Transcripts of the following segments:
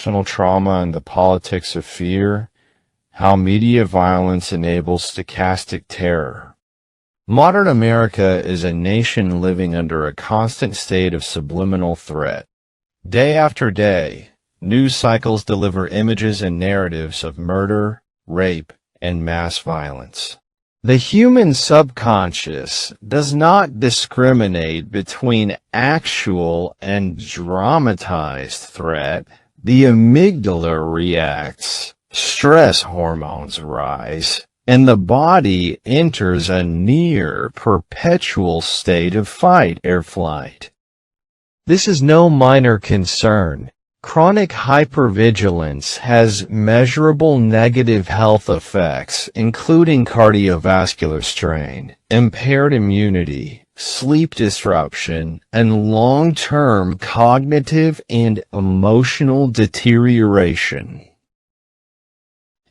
national trauma and the politics of fear, how media violence enables stochastic terror. Modern America is a nation living under a constant state of subliminal threat. Day after day, news cycles deliver images and narratives of murder, rape, and mass violence. The human subconscious does not discriminate between actual and dramatized threat. The amygdala reacts, stress hormones rise, and the body enters a near perpetual state of fight or flight. This is no minor concern. Chronic hypervigilance has measurable negative health effects, including cardiovascular strain, impaired immunity, sleep disruption, and long-term cognitive and emotional deterioration.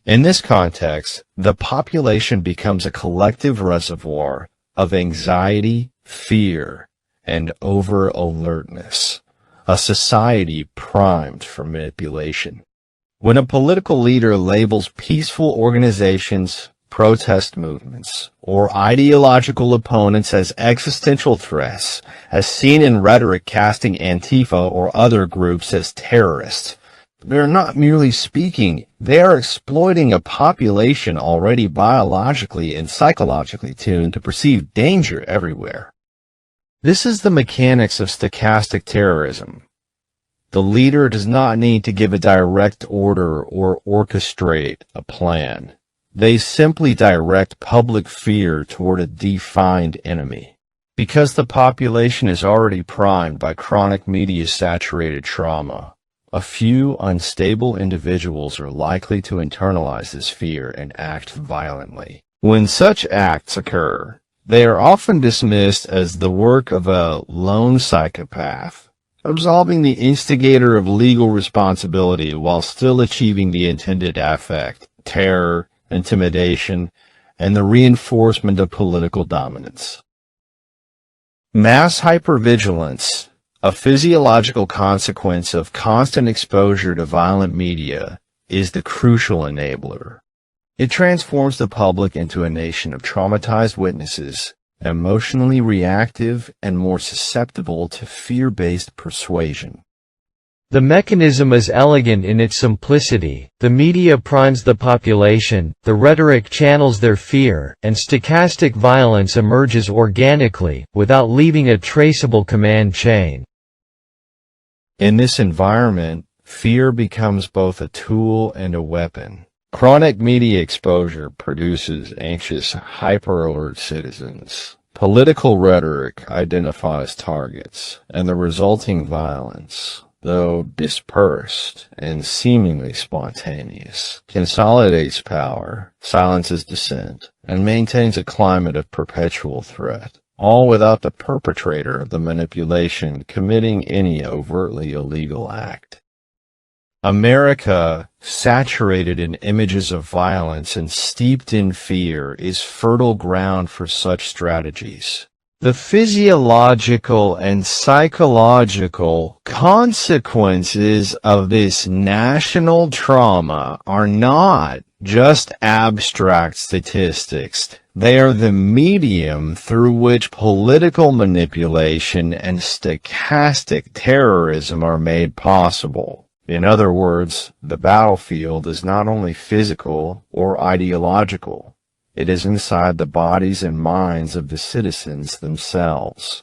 In this context, the population becomes a collective reservoir of anxiety, fear, and over-alertness. A society primed for manipulation. When a political leader labels peaceful organizations, protest movements, or ideological opponents as existential threats, as seen in rhetoric casting Antifa or other groups as terrorists, they're not merely speaking, they are exploiting a population already biologically and psychologically tuned to perceive danger everywhere. This is the mechanics of stochastic terrorism. The leader does not need to give a direct order or orchestrate a plan. They simply direct public fear toward a defined enemy. Because the population is already primed by chronic media-saturated trauma, a few unstable individuals are likely to internalize this fear and act violently. When such acts occur, they are often dismissed as the work of a lone psychopath, absolving the instigator of legal responsibility while still achieving the intended effect: terror, intimidation, and the reinforcement of political dominance. Mass hypervigilance, a physiological consequence of constant exposure to violent media, is the crucial enabler. It transforms the public into a nation of traumatized witnesses, emotionally reactive and more susceptible to fear-based persuasion. The mechanism is elegant in its simplicity. The media primes the population, the rhetoric channels their fear, and stochastic violence emerges organically, without leaving a traceable command chain. In this environment, fear becomes both a tool and a weapon. Chronic media exposure produces anxious, hyper-alert citizens. Political rhetoric identifies targets, and the resulting violence, though dispersed and seemingly spontaneous, consolidates power, silences dissent, and maintains a climate of perpetual threat, all without the perpetrator of the manipulation committing any overtly illegal act. America, saturated in images of violence and steeped in fear, is fertile ground for such strategies. The physiological and psychological consequences of this national trauma are not just abstract statistics. They are the medium through which political manipulation and stochastic terrorism are made possible. In other words, the battlefield is not only physical or ideological, it is inside the bodies and minds of the citizens themselves.